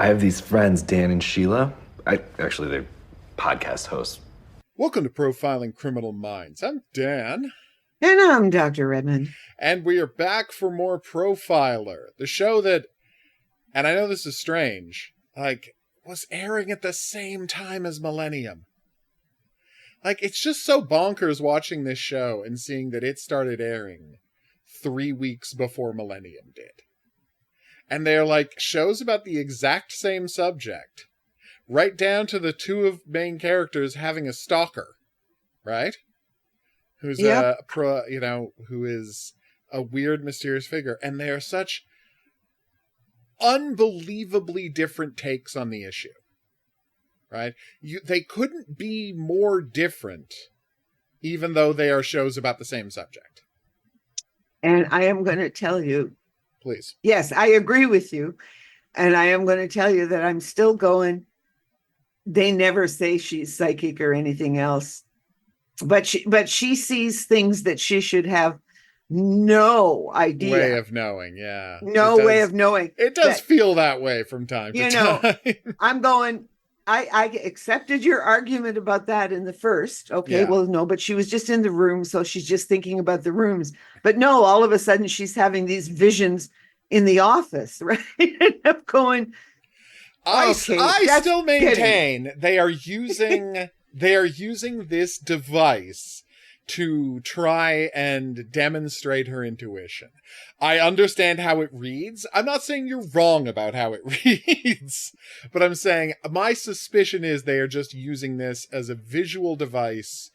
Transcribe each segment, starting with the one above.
I have these friends, Dan and Sheila. They're podcast hosts. Welcome to Profiling Criminal Minds. I'm Dan. And I'm Dr. Redmond. And we are back for more Profiler, the show that, and I know this is strange, was airing at the same time as Millennium. It's just so bonkers watching this show and seeing that it started airing 3 weeks before Millennium did. And they're shows about the exact same subject, right down to the two main characters having a stalker, right? Who's who is a weird, mysterious figure. And they are such unbelievably different takes on the issue, right? They couldn't be more different, even though they are shows about the same subject. And I am going to tell you, please. Yes, I agree with you. And I am going to tell you that I'm still going. They never say she's psychic or anything else. But she sees things that she should have no idea. Way of knowing, yeah. No way of knowing. It does feel that way from time to time. I'm going, I accepted your argument about that in the first. Okay, Yeah. Well, no, but she was just in the room, so she's just thinking about the rooms. But no, all of a sudden she's having these visions in the office, right? And I'm going, I still maintain they are using this device to try and demonstrate her intuition. I understand how it reads. I'm not saying you're wrong about how it reads, but I'm saying my suspicion is they are just using this as a visual device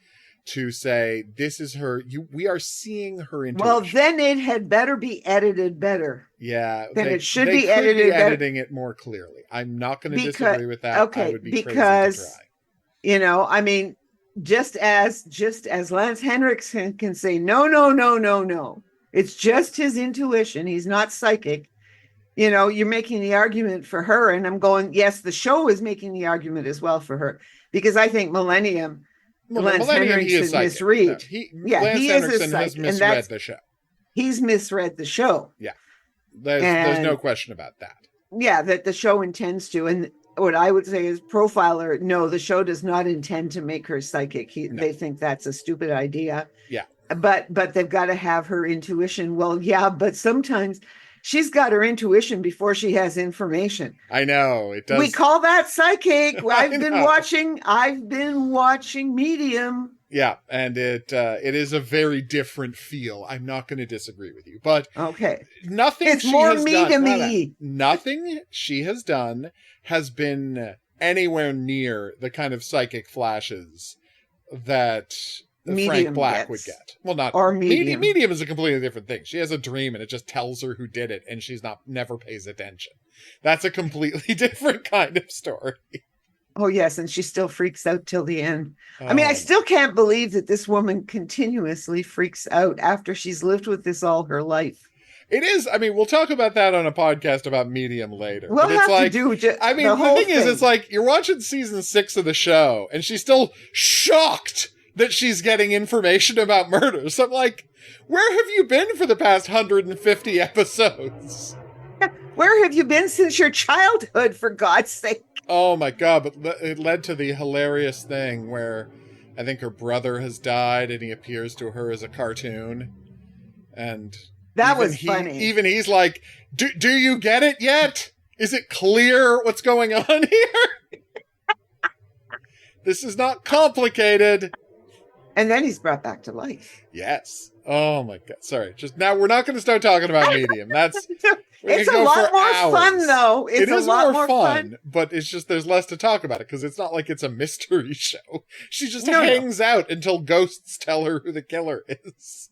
to say, this is her, we are seeing her intuition. Well, then it had better be edited better. Yeah. Then it should be edited better. Editing it more clearly. I'm not going to disagree with that. Okay, I would be crazy to try. Just as Lance Henriksen can say, no. It's just his intuition. He's not psychic. You're making the argument for her. And I'm going, yes, the show is making the argument as well for her. Because I think Lance Henriksen misread. Lance Henriksen has misread the show. He's misread the show. Yeah. There's no question about that. Yeah, that the show intends to. And what I would say is Profiler, no, the show does not intend to make her psychic. They think that's a stupid idea. Yeah. But they've got to have her intuition. Well, yeah, but sometimes she's got her intuition before she has information. I know, it does. We call that psychic. I've been watching Medium. Yeah, and it is a very different feel. I'm not going to disagree with you, but okay, nothing she has done has been anywhere near the kind of psychic flashes that Frank Black would get. Well, not or Medium. Medium is a completely different thing. She has a dream and it just tells her who did it, and she's never pays attention. That's a completely different kind of story. Oh, yes, and she still freaks out till the end. I still can't believe that this woman continuously freaks out after she's lived with this all her life. It is. We'll talk about that on a podcast about Medium later. We'll have to do the thing is, it's you're watching season 6 of the show, and she's still shocked that she's getting information about murder. So I'm like, where have you been for the past 150 episodes? Where have you been since your childhood, for God's sake? Oh my God, but it led to the hilarious thing where I think her brother has died and he appears to her as a cartoon. And that was funny. Even he's like, do you get it yet? Is it clear what's going on here? This is not complicated. And then he's brought back to life. Yes. Oh my God. Sorry. Just now we're not going to start talking about Medium. It's a lot more fun, though. It is a lot more fun, but it's just there's less to talk about it because it's not like it's a mystery show. She just hangs out until ghosts tell her who the killer is.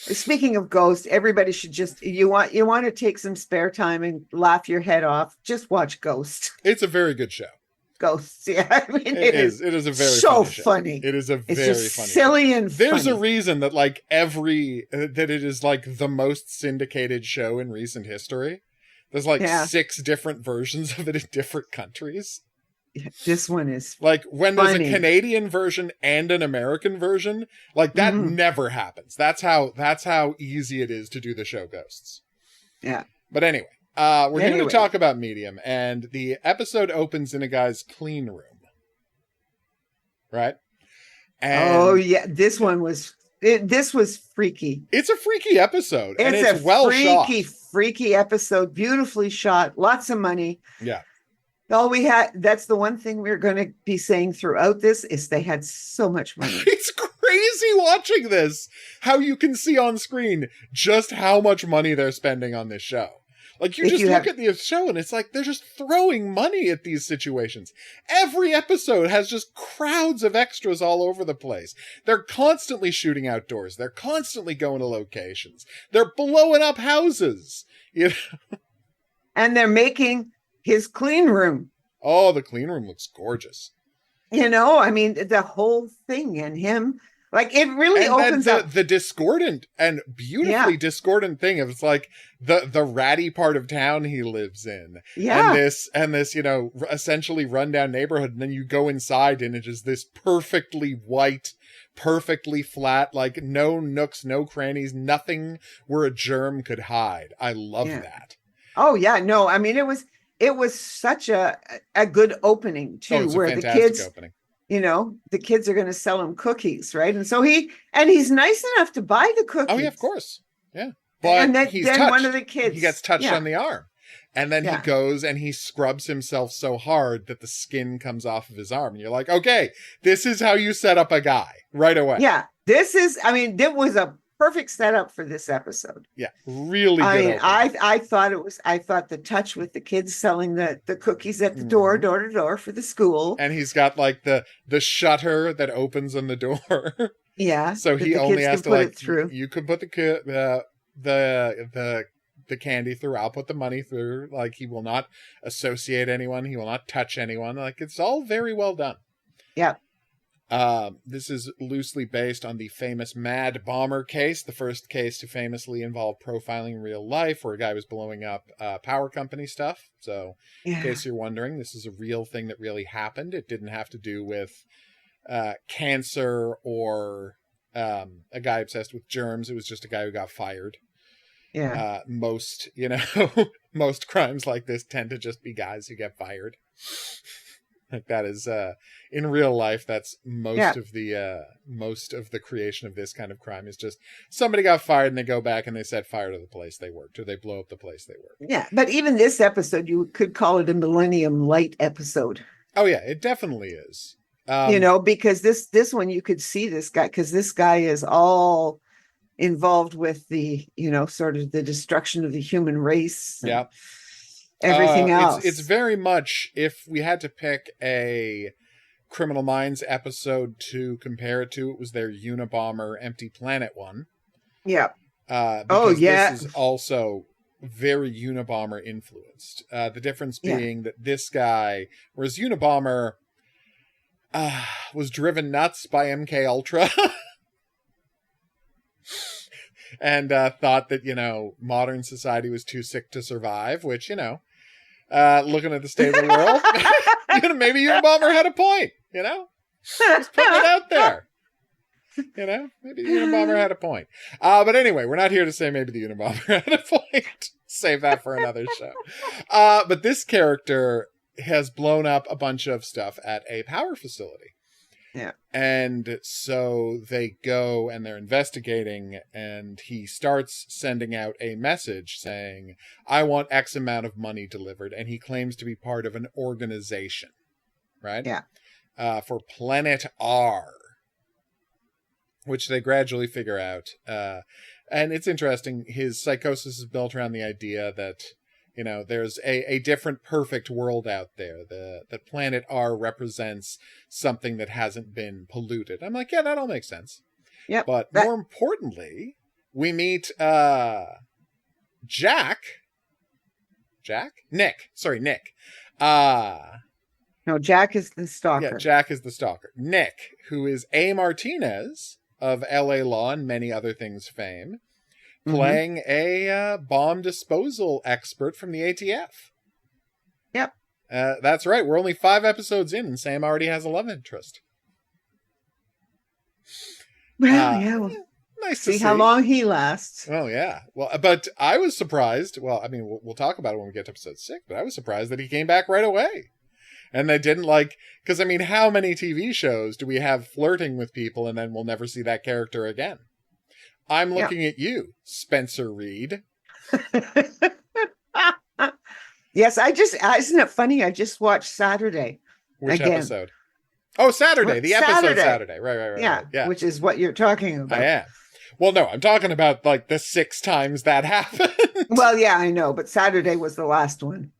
Speaking of ghosts, everybody should just you want to take some spare time and laugh your head off. Just watch Ghost. It's a very good show. Ghosts, yeah. It is a very so funny. It is a very funny, silly and funny. There's a reason that that it is the most syndicated show in recent history. There's 6 different versions of it in different countries. Yeah, this one is when funny. There's a Canadian version and an American version, that never happens. That's how easy it is to do the show Ghosts. Yeah. But anyway, We're here to Anyway. talk about Medium, and the episode opens in a guy's clean room. Right? Oh And yeah, this was freaky. it's a freaky episode, and It's it's a well freaky, shot. freaky episode, beautifully shot, lots of money. Yeah. All we had, that's the one thing we're going to be saying throughout this, is they had so much money. It's crazy watching this, how you can see on screen just how much money they're spending on this show. Like, you look at the show and it's like they're just throwing money at these situations. Every episode has just crowds of extras all over the place. They're constantly shooting outdoors. They're constantly going to locations. They're blowing up houses. You know? And they're making his clean room. Oh, the clean room looks gorgeous. You know, I mean, the whole thing, and him, like, it really opens up the discordant and beautifully discordant thing of, it's like the ratty part of town he lives in. Yeah. And this, you know, essentially rundown neighborhood. And then you go inside and it is this perfectly white, perfectly flat, like no nooks, no crannies, nothing where a germ could hide. I love that. Oh yeah. No, I mean, it was such a good opening too, it's where a the fantastic kids, opening. you know, the kids are going to sell him cookies, right? And so he's nice enough to buy the cookies. Oh yeah, of course. Yeah. But and then touched. One of the kids, he gets touched on the arm. And then he goes and he scrubs himself so hard that the skin comes off of his arm. And you're like, okay, this is how you set up a guy right away. Yeah. It was a perfect setup for this episode. Yeah. Really good. I mean, I thought the touch with the kids selling the cookies at the door to door for the school. And he's got like the shutter that opens on the door. Yeah. So he only has to, like, through. You could put the candy through. I'll put the money through. Like, he will not associate anyone. He will not touch anyone. Like, it's all very well done. Yeah. This is loosely based on the famous Mad Bomber case, the first case to famously involve profiling in real life, where a guy was blowing up power company stuff. So, in case you're wondering, this is a real thing that really happened. It didn't have to do with cancer or a guy obsessed with germs. It was just a guy who got fired. Yeah. Most most crimes like this tend to just be guys who get fired. Like, that is in real life, that's most of the creation of this kind of crime is just somebody got fired and they go back and they set fire to the place they worked, or they blow up the place they worked. Yeah, but even this episode, you could call it a Millennium Light episode. Oh yeah, it definitely is. You know, because this one you could see this guy, because this guy is all involved with the, you know, sort of the destruction of the human race. Yeah. Everything else. It's very much, if we had to pick a Criminal Minds episode to compare it to, it was their Unabomber Empty Planet one. Yeah. This is also very Unabomber influenced. The difference being that this guy, whereas Unabomber was driven nuts by MK Ultra. And thought that, you know, modern society was too sick to survive, which, you know, looking at the state of the world, you know, maybe Unabomber had a point, you know? Just putting it out there. You know, maybe the Unabomber had a point. But anyway, we're not here to say maybe the Unabomber had a point. Save that for another show. But this character has blown up a bunch of stuff at a power facility. Yeah. And so they go and they're investigating, and he starts sending out a message saying, I want X amount of money delivered. And he claims to be part of an organization, right? Yeah. For Planet R, which they gradually figure out. And it's interesting. His psychosis is built around the idea that, you know, there's a different perfect world out there. The Planet R represents something that hasn't been polluted. I'm like, yeah, that all makes sense. Yeah. But more importantly, we meet Nick. No, Jack is the stalker. Yeah, Jack is the stalker. Nick, who is A. Martinez of L.A. Law and many other things fame, playing a bomb disposal expert from the ATF. Yep. That's right. We're only 5 episodes in, and Sam already has a love interest. Well, yeah. Well, Nice to See how long he lasts. Oh, yeah. Well, but I was surprised. Well, I mean, we'll talk about it when we get to episode 6, but I was surprised that he came back right away. And they didn't because I mean, how many TV shows do we have flirting with people and then we'll never see that character again? I'm looking at you, Spencer Reed. Yes, isn't it funny? I just watched Saturday. Which again. episode? Oh, Saturday. The episode Saturday. Right. Yeah, which is what you're talking about. I am. Well, no, I'm talking about the 6 times that happened. Well, yeah, I know, but Saturday was the last one.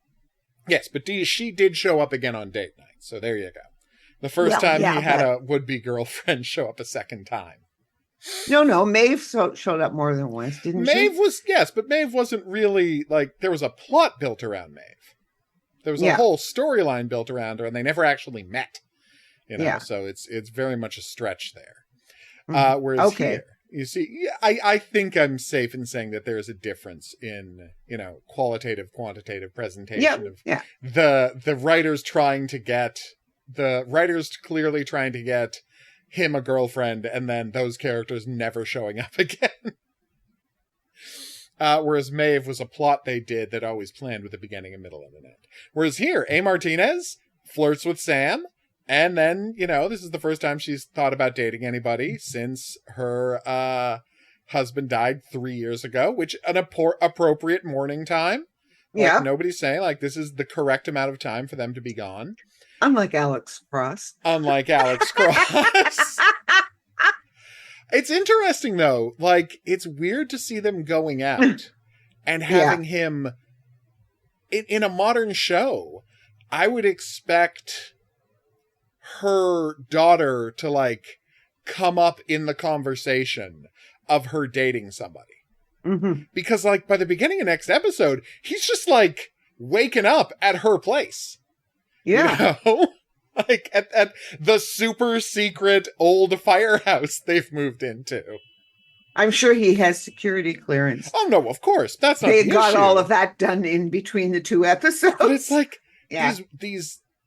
Yes, but she did show up again on date night, so there you go. The first time he had a would-be girlfriend show up a second time. No, Maeve showed up more than once, didn't she? Maeve was, yes, but Maeve wasn't really, there was a plot built around Maeve. There was a whole storyline built around her, and they never actually met. So it's very much a stretch there. Whereas here, you see, I think I'm safe in saying that there's a difference in, qualitative, quantitative presentation of the writers clearly trying to get him a girlfriend and then those characters never showing up again. Whereas Maeve was a plot they did that always planned with a beginning, a middle, and an end. Whereas here, A. Martinez flirts with Sam. And then, this is the first time she's thought about dating anybody since her husband died 3 years ago, which an appropriate mourning time. Nobody's saying, this is the correct amount of time for them to be gone. Unlike Alex Cross. It's interesting, though. It's weird to see them going out and having him... In a modern show, I would expect her daughter to come up in the conversation of her dating somebody. Mm-hmm. Because by the beginning of next episode, he's just waking up at her place. Yeah. At the super secret old firehouse they've moved into. I'm sure he has security clearance. Oh no, of course. That's not they the got issue. all of that done in between the 2 episodes. But it's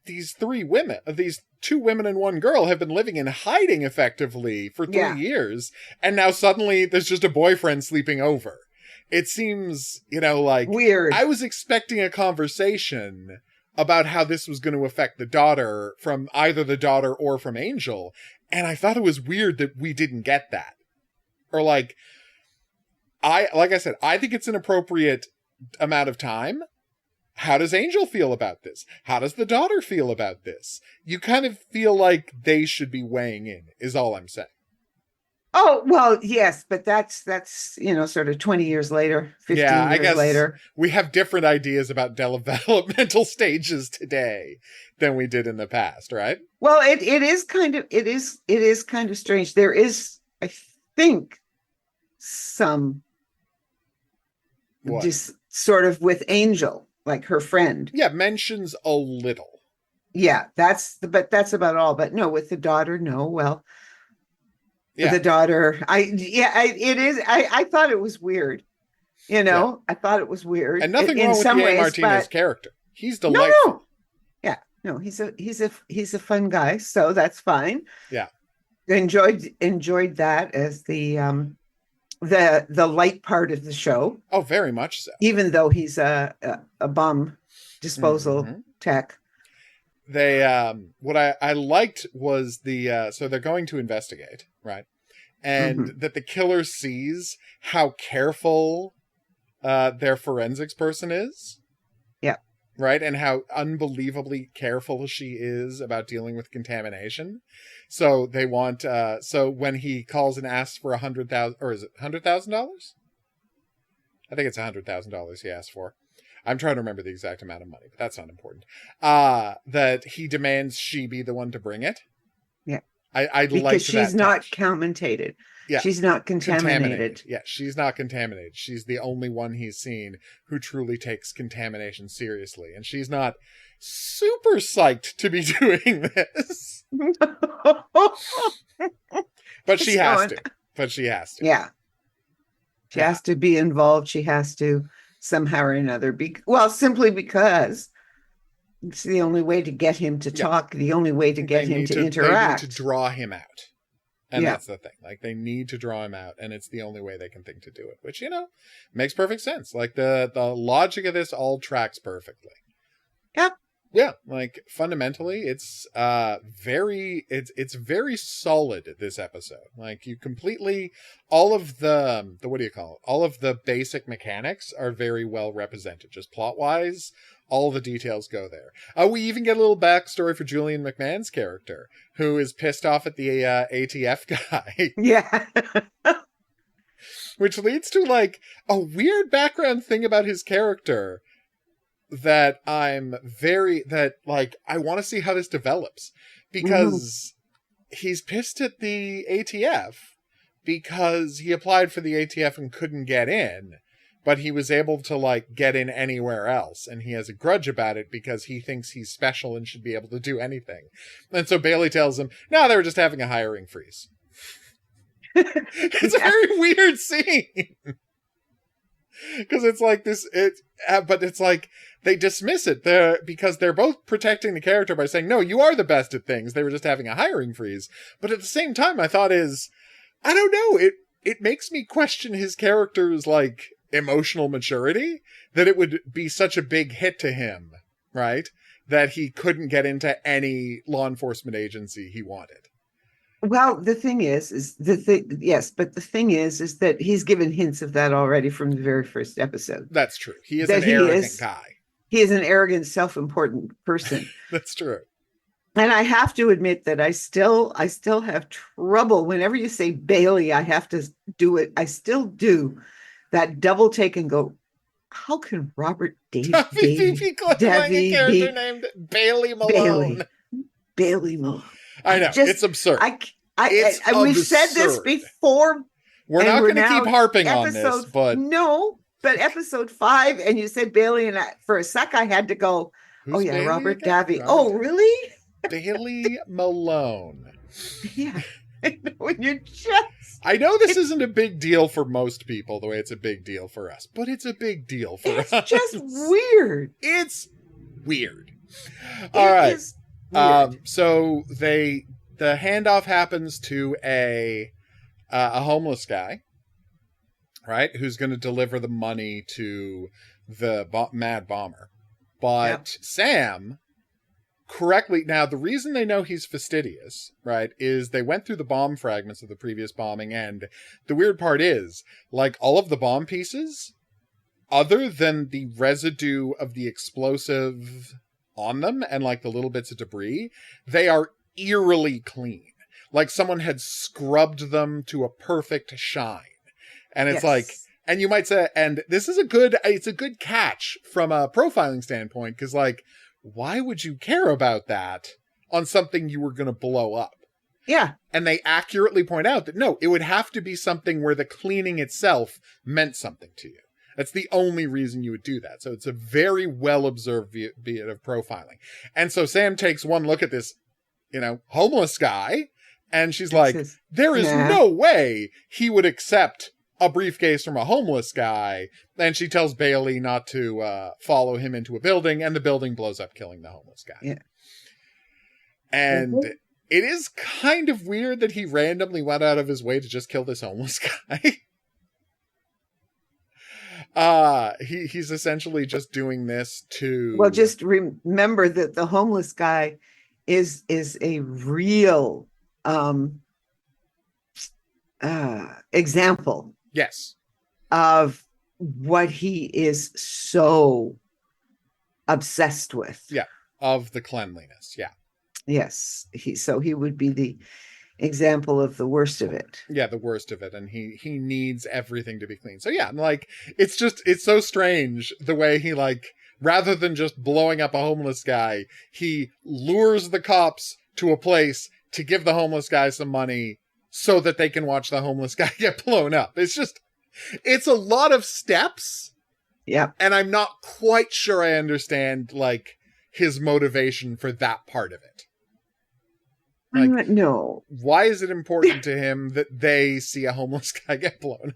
these 3 women, these 2 women and 1 girl have been living in hiding effectively for 3 years. And now suddenly there's just a boyfriend sleeping over. It seems, weird. I was expecting a conversation about how this was going to affect the daughter from either the daughter or from Angel. And I thought it was weird that we didn't get that. Or like I said, I think it's an appropriate amount of time. How does Angel feel about this? How does the daughter feel about this? You kind of feel like they should be weighing in, is all I'm saying. Oh, well, yes, but that's sort of 20 years later, 15 years later. We have different ideas about developmental stages today than we did in the past, right? Well, it is kind of strange. There is, I think, some just sort of with Angel, like her friend. Yeah, mentions a little. Yeah, that's about all. But no, with the daughter, no. Well, yeah. The daughter, I thought it was weird. I thought it was weird. And nothing wrong with the Martinez character. He's delightful. No. Yeah, no, he's a fun guy, so that's fine. Yeah, enjoyed that as the light part of the show. Oh, very much so. Even though he's a bomb disposal tech. They what I liked was so they're going to investigate, right? And that the killer sees how careful their forensics person is. Yeah. Right? And how unbelievably careful she is about dealing with contamination. So they want so when he calls and asks for $100,000, or is it $100,000? I think it's $100,000 he asked for. I'm trying to remember the exact amount of money, but that's not important. That he demands she be the one to bring it. Yeah. I because like she's not contaminated. Yeah. She's not contaminated. Yeah, she's not contaminated. She's the only one he's seen who truly takes contamination seriously. And she's not super psyched to be doing this. But she has to. Yeah. She has to be involved. She has to somehow or another simply because it's the only way to get him to talk, the only way to get him to interact. They need to draw him out. And Yeah. that's the thing. Like, they need to draw him out, and it's the only way they can think to do it, which, makes perfect sense. Like, the logic of this all tracks perfectly. Yeah. Yeah, like, fundamentally, it's it's very solid, this episode. Like, you completely, all of the what do you call it? All of the basic mechanics are very well represented. Just plot-wise, all the details go there. We even get a little backstory for Julian McMahon's character, who is pissed off at the ATF guy. Yeah. Which leads to, like, a weird background thing about his character that I want to see how this develops, because he's pissed at the ATF because he applied for the ATF and couldn't get in, but he was able to, like, get in anywhere else, and he has a grudge about it because he thinks he's special and should be able to do anything. And so Bailey tells him, no, they were just having a hiring freeze. It's a very weird scene. Because it's like this, but it's like they dismiss it there because they're both protecting the character by saying, no, you are the best at things. They were just having a hiring freeze. But at the same time, I thought I don't know, it makes me question his character's, like, emotional maturity, that it would be such a big hit to him, right? That he couldn't get into any law enforcement agency he wanted. Well, the thing is that he's given hints of that already from the very first episode. That's true. He is an arrogant guy. He is an arrogant, self-important person. That's true. And I have to admit that I still have trouble whenever you say Bailey. I have to do it. I still do that double take and go, how can Robert Davey be a character named Bailey Malone? Bailey Malone. I know, it's absurd. We've said this before. We're not going to keep harping on this, but no. But episode 5, and you said Bailey, and for a sec I had to go, who's Bailey Robert again? Davi. Oh, really? Bailey Malone. Yeah. When you're just... I know this isn't a big deal for most people the way it's a big deal for us, but it's a big deal for us. It's just weird. It's weird. All right. So the handoff happens to a homeless guy, right? Who's going to deliver the money to the Mad Bomber. But Sam correctly, now the reason they know he's fastidious, right, is they went through the bomb fragments of the previous bombing, and the weird part is, like, all of the bomb pieces, other than the residue of the explosive on them and, like, the little bits of debris, they are eerily clean. Like someone had scrubbed them to a perfect shine. And it's like, and you might say, and this is it's a good catch from a profiling standpoint, because, like, why would you care about that on something you were going to blow up? Yeah. And they accurately point out that, no, it would have to be something where the cleaning itself meant something to you. That's the only reason you would do that. So it's a very well-observed bit of profiling. And so Sam takes one look at this, homeless guy, and she's like, there is no way he would accept a briefcase from a homeless guy. And she tells Bailey not to follow him into a building, and the building blows up, killing the homeless guy. Yeah. And it is kind of weird that he randomly went out of his way to just kill this homeless guy. He's essentially just doing this to... Well, just remember that the homeless guy is a real example. Yes. Of what he is so obsessed with. Yeah. Of the cleanliness. Yeah. Yes. He would be the example of the worst of it. Yeah, the worst of it. And he needs everything to be clean. So yeah, like, it's so strange the way he, like, rather than just blowing up a homeless guy, he lures the cops to a place to give the homeless guy some money so that they can watch the homeless guy get blown up. It's a lot of steps. Yeah. And I'm not quite sure I understand, like, his motivation for that part of it. Like, no. Why is it important to him that they see a homeless guy get blown up?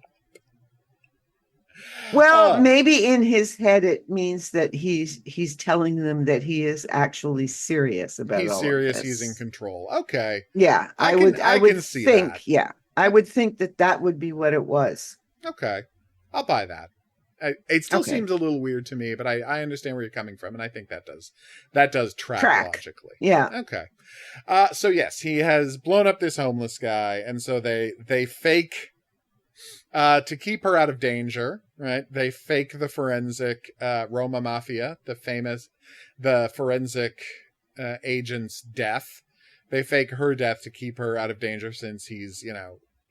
Well, maybe in his head it means that he's telling them that he is actually serious about He's all serious. of this. He's in control. Okay. Yeah, I would see think. that. Yeah, I would think that would be what it was. Okay, I'll buy that. It still seems a little weird to me, but I understand where you're coming from, and I think that does track logically. Yeah. Okay. So yes, he has blown up this homeless guy, and so they fake to keep her out of danger, right? They fake the forensic Roma Mafia, the forensic agent's death. They fake her death to keep her out of danger, since he's,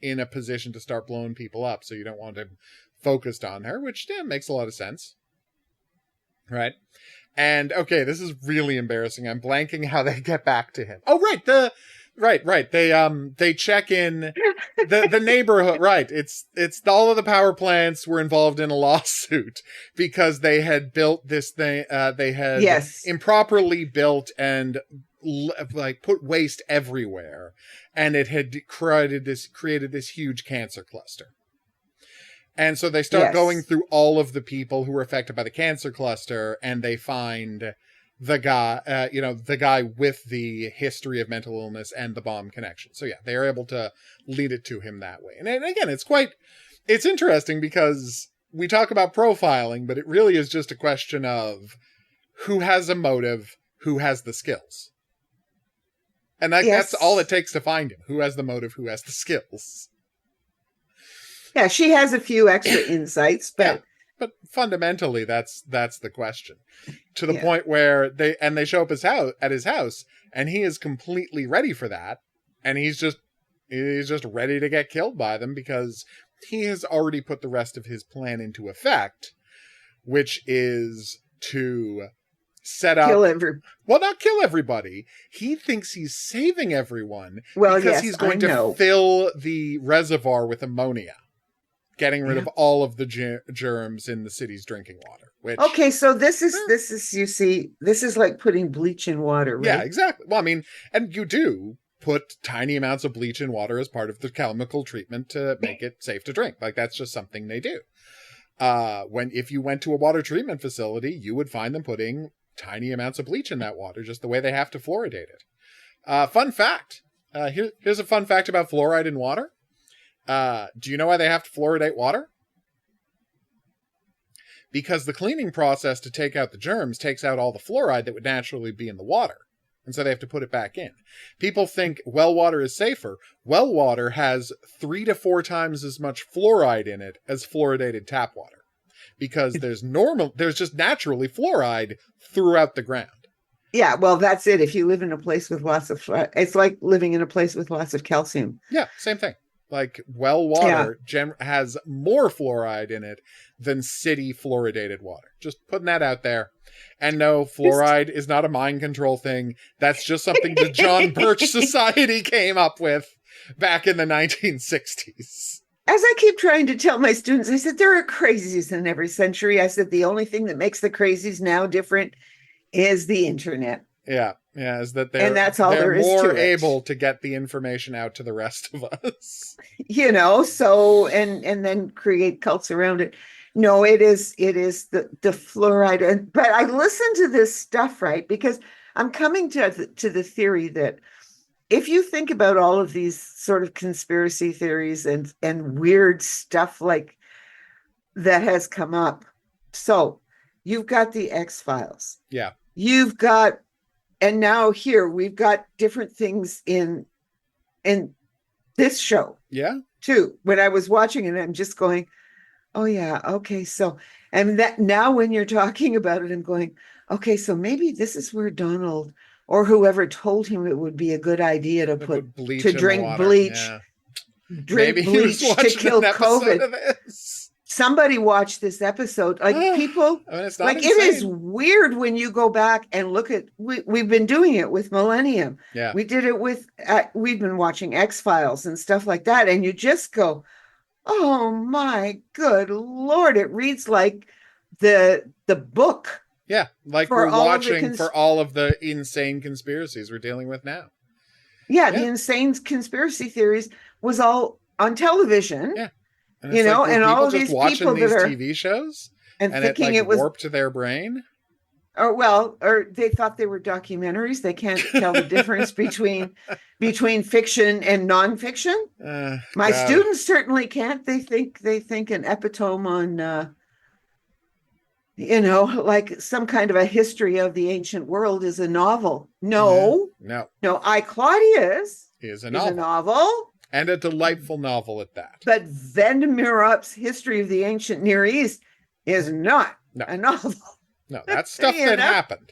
in a position to start blowing people up, so you don't want him focused on her, which makes a lot of sense. Right? And okay, this is really embarrassing. I'm blanking how they get back to him. Oh, right. Right. They check in the neighborhood. Right. It's all of the power plants were involved in a lawsuit because they had built this thing. They had improperly built and put waste everywhere, and it had created this huge cancer cluster. And so they start going through all of the people who were affected by the cancer cluster, and they find the guy, the guy with the history of mental illness and the bomb connection. So yeah, they are able to lead it to him that way. And again, it's interesting because we talk about profiling, but it really is just a question of who has a motive, who has the skills. And that's all it takes to find him. Who has the motive, who has the skills. Yeah, she has a few extra insights, but but fundamentally that's the question. To the point where they show up at his house, and he is completely ready for that, and he's just ready to get killed by them because he has already put the rest of his plan into effect, which is to set up not kill everybody. He thinks he's saving everyone because he's going to fill the reservoir with ammonia, getting rid of all of the germs in the city's drinking water. Okay, so this is you see, this is like putting bleach in water, right? Yeah, exactly. Well, I mean, and you do put tiny amounts of bleach in water as part of the chemical treatment to make it safe to drink. Like, that's just something they do. If you went to a water treatment facility, you would find them putting tiny amounts of bleach in that water, just the way they have to fluoridate it. Fun fact. Here's a fun fact about fluoride in water. Do you know why they have to fluoridate water? Because the cleaning process to take out the germs takes out all the fluoride that would naturally be in the water. And so they have to put it back in. People think well water is safer. Well water has 3 to 4 times as much fluoride in it as fluoridated tap water. Because there's just naturally fluoride throughout the ground. Yeah, well, that's it. If you live in a place with lots of, it's like living in a place with lots of calcium. Yeah, same thing. Like, well water has more fluoride in it than city fluoridated water. Just putting that out there. And no, fluoride is not a mind control thing. That's just something the John Birch Society came up with back in the 1960s. As I keep trying to tell my students, I said, there are crazies in every century. I said, the only thing that makes the crazies now different is the internet. Yeah, is that they're more able to get the information out to the rest of us. So, and then create cults around it. No, it is the fluoride. But I listen to this stuff, right? Because I'm coming to the theory that if you think about all of these sort of conspiracy theories and weird stuff like that has come up. So you've got the X-Files. Yeah. You've got, and now here we've got different things in this show. Yeah. Too. When I was watching it, I'm just going, oh yeah, okay. So, and that now when you're talking about it, I'm going, okay, so maybe this is where Donald or whoever told him it would be a good idea to drink bleach, drink bleach to kill COVID. Somebody watched this episode. Like people, it's like insane. It is weird when you go back and look at. We've been doing it with Millennium. Yeah, we did it with. We've been watching X-Files and stuff like that, and you just go, "Oh my good Lord!" It reads like the book. Yeah, like we're watching for all of the insane conspiracies we're dealing with now. Yeah, the insane conspiracy theories was all on television. Yeah. And it's and were all people of just these watching people these that are TV shows and and it thinking like it was, warped their brain? or they thought they were documentaries. They can't tell the difference between fiction and nonfiction. My God. students certainly can't. They think an epitome on like some kind of a history of the ancient world is a novel. No, No. I Claudius Is a is novel. a novel. And a delightful novel at that. But Vendemirup's History of the Ancient Near East is not a novel. No, that's stuff that happened.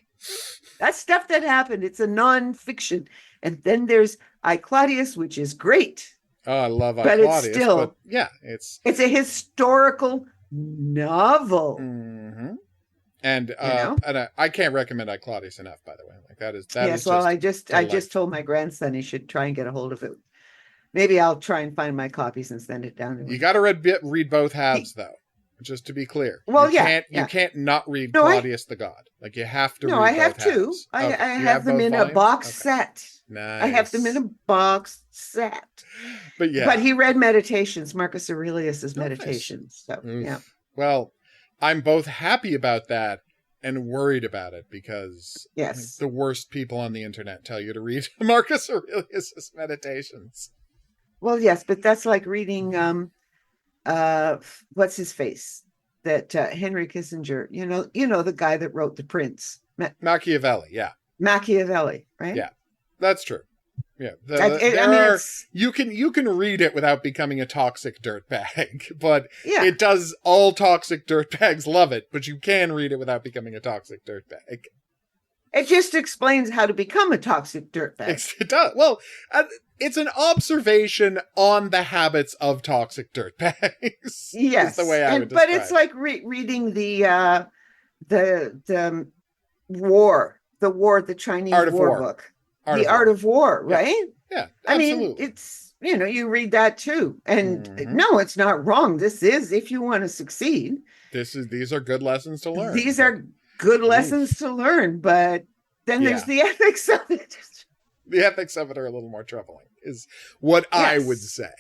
That's stuff that happened. It's a nonfiction. And then there's I Claudius, which is great. Oh, I love but Claudius. It's still, but yeah, it's a historical novel. Mm-hmm. And I can't recommend I Claudius enough, by the way. Like that is yes, well, I just told my grandson he should try and get a hold of it. Maybe I'll try and find my copies and send it down to him. You got to read both halves, though. Just to be clear. Well, you can't not read Claudius the God. Like you have to. No, read I have both two. halves. I Okay. have them in a box set. Nice. I have them in a box set. But yeah. But he read Meditations, Marcus Aurelius's Meditations. So yeah. Well, I'm both happy about that and worried about it because yes, the worst people on the internet tell you to read Marcus Aurelius's Meditations. Well, yes, but that's like reading what's his face? That Henry Kissinger, the guy that wrote The Prince. Machiavelli, yeah. Machiavelli, right? Yeah. That's true. Yeah. You can read it without becoming a toxic dirtbag, but it does all toxic dirtbags love it, but you can read it without becoming a toxic dirtbag. It just explains how to become a toxic dirtbag. It does. Well, it's an observation on the habits of toxic dirtbags. Yes, is the way I would but describe it's like reading the the Chinese war book, The Art of War, right? Yeah, absolutely. I mean, it's you read that too, and no, it's not wrong. This is if you want to succeed. These are good lessons to learn. These are good lessons to learn, but then there's the ethics of it. The ethics of it are a little more troubling, is what I would say.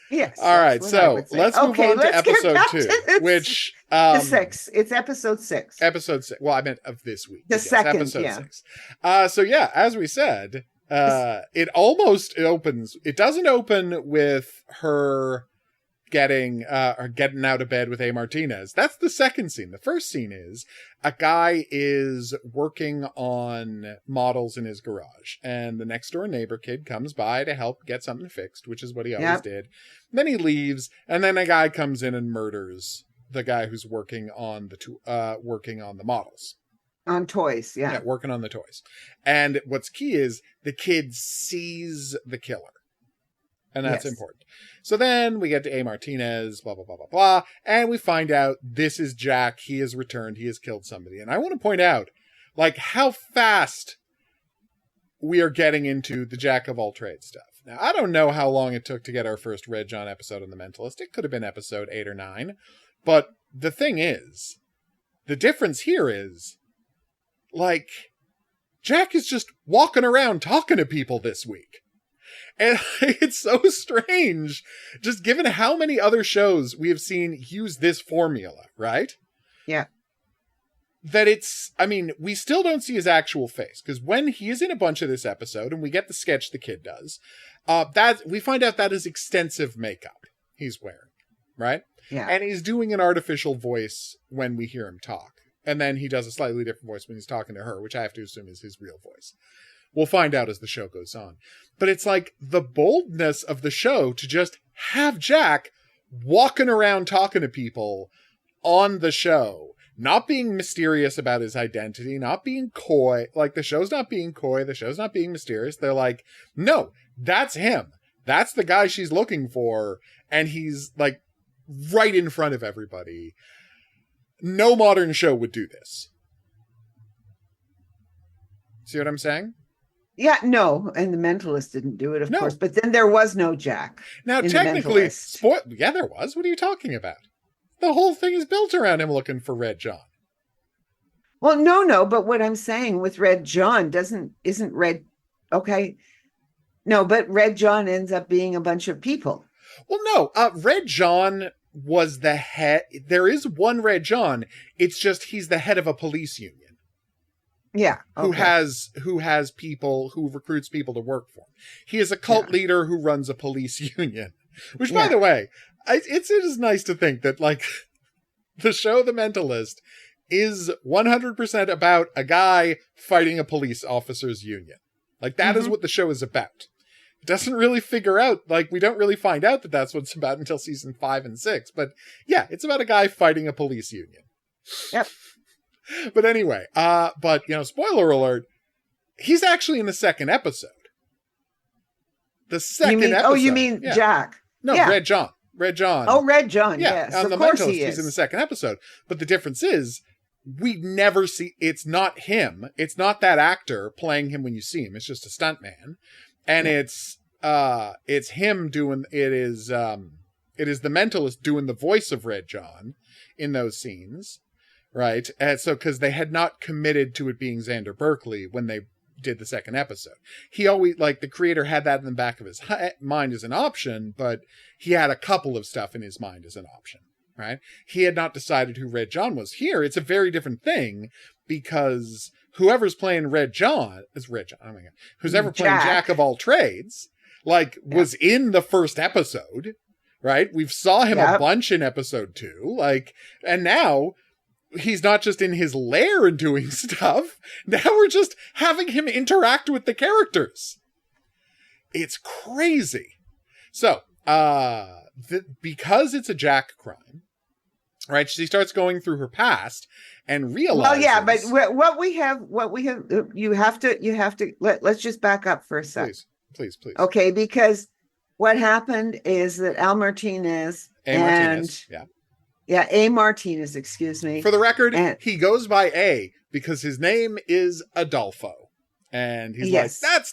Yes. All right, so let's move on to episode 2, which the 6. It's episode 6. Episode 6. Well, I meant of this week. The second, episode 6. So yeah, as we said, it almost opens. It doesn't open with her getting out of bed with A. Martinez. That's the second scene. The first scene is a guy is working on models in his garage, and the next door neighbor kid comes by to help get something fixed, which is what he always did. Then he leaves, and then a guy comes in and murders the guy who's working on the models. On toys, yeah, working on the toys. And what's key is the kid sees the killer. And that's important. So then we get to A. Martinez, blah, blah, blah, blah, blah. And we find out this is Jack. He has returned. He has killed somebody. And I want to point out, like, how fast we are getting into the Jack of all trades stuff. Now, I don't know how long it took to get our first Red John episode on The Mentalist. It could have been episode 8 or 9. But the thing is, the difference here is, like, Jack is just walking around talking to people this week. And it's so strange, just given how many other shows we have seen use this formula, right? Yeah. That we still don't see his actual face, because when he is in a bunch of this episode, and we get the sketch the kid does, that we find out that is extensive makeup he's wearing, right? Yeah. And he's doing an artificial voice when we hear him talk. And then he does a slightly different voice when he's talking to her, which I have to assume is his real voice. We'll find out as the show goes on. But it's like the boldness of the show to just have Jack walking around talking to people on the show, not being mysterious about his identity, not being coy. Like, the show's not being coy. The show's not being mysterious. They're like, no, that's him. That's the guy she's looking for. And he's like right in front of everybody. No modern show would do this. See what I'm saying? Yeah, no, and The Mentalist didn't do it, of course. But then there was no Jack. Now, technically, there was. What are you talking about? The whole thing is built around him looking for Red John. Well, no, but what I'm saying with Red John isn't Red. Okay, no, but Red John ends up being a bunch of people. Well, no, Red John was the head. There is one Red John. It's just he's the head of a police union. Yeah. Who has people, who recruits people to work for him. He is a cult leader who runs a police union. Which, by the way, it is nice to think that, like, the show The Mentalist is 100% about a guy fighting a police officers union. Like, that is what the show is about. It doesn't really figure out, like, we don't really find out that that's what it's about until season 5 and 6. But, yeah, it's about a guy fighting a police union. Yep. But anyway, spoiler alert, he's actually in the second episode. The second episode. Oh, you mean Jack? No, yeah. Red John. Red John. Oh, Red John, yes. On of The course Mentalist, he is. he's in the second episode. But the difference is, we never see, it's not him. It's not that actor playing him when you see him. It's just a stuntman. And it's him doing, it is The Mentalist doing the voice of Red John in those scenes. Right. And so, because they had not committed to it being Xander Berkeley when they did the second episode. He always, like, the creator had that in the back of his mind as an option, but he had a couple of stuff in his mind as an option. Right. He had not decided who Red John was. Here, it's a very different thing because whoever's playing Red John is Red John. Oh my God. Who's ever playing Jack of all trades, like, was in the first episode. Right. We've saw him a bunch in episode 2. Like, and now, he's not just in his lair and doing stuff. Now we're just having him interact with the characters. It's crazy. So, because it's a Jack crime, right? She starts going through her past and realizes. Well, yeah, but let's just back up for a sec. Please. Okay, because what happened is that Al Martinez A. Martinez, excuse me. For the record, he goes by A because his name is Adolfo. And he's like,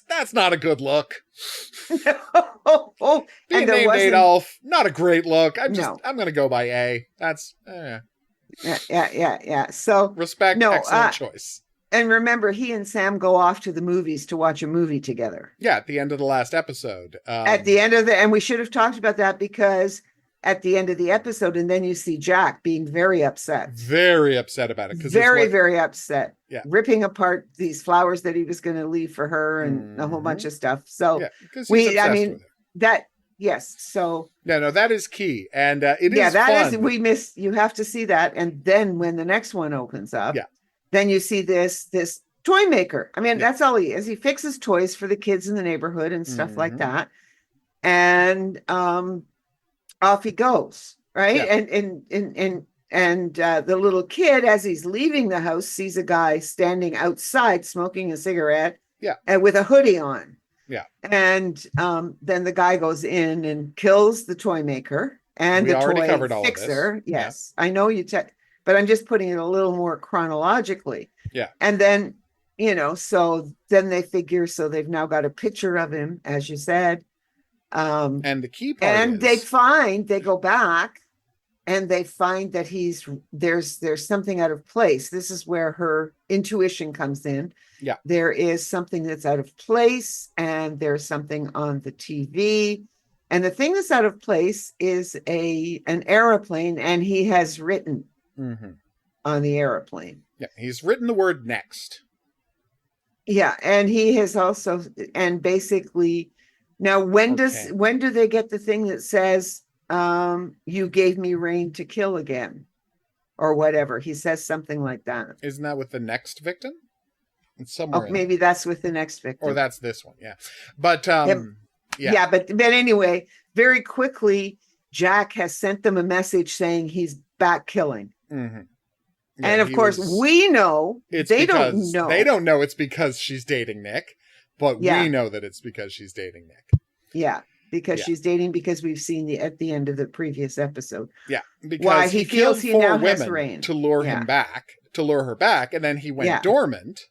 that's not a good look. Being named Adolf, not a great look. I'm going to go by A. That's, Yeah. So respect, excellent choice. And remember, he and Sam go off to the movies to watch a movie together. Yeah, at the end of the last episode. And we should have talked about that because at the end of the episode, and then you see Jack being very upset. Very upset about it. Very upset. Yeah. Ripping apart these flowers that he was going to leave for her and a whole bunch of stuff. So So that is key. And it is fun. You have to see that. And then when the next one opens up, then you see this toy maker. I mean, that's all he is. He fixes toys for the kids in the neighborhood and stuff like that. And, off he goes, right? Yeah. And the little kid, as he's leaving the house, sees a guy standing outside smoking a cigarette, and with a hoodie on. Yeah. And then the guy goes in and kills the toy maker and the toy fixer. Yes, I know but I'm just putting it a little more chronologically. Yeah. And then, so then they figure, so they've now got a picture of him, as you said. And the key part they go back and they find that there's something out of place. This is where her intuition comes in. Yeah. There is something that's out of place and there's something on the TV. And the thing that's out of place is an airplane, and he has written on the airplane. Yeah. He's written the word next. Yeah. And he has also, and basically, now, when do they get the thing that says, you gave me rain to kill again? Or whatever. He says something like that. Isn't that with the next victim? It's somewhere. Oh, maybe that's with the next victim. Or that's this one, yeah. But, but anyway, very quickly, Jack has sent them a message saying he's back killing. Mm-hmm. Yeah, and of course, we know they don't know. They don't know it's because she's dating Nick. But we know that it's because she's dating Nick. Yeah, because she's dating, because we've seen at the end of the previous episode. Yeah, because he feels he now has rain to lure her back, and then he went dormant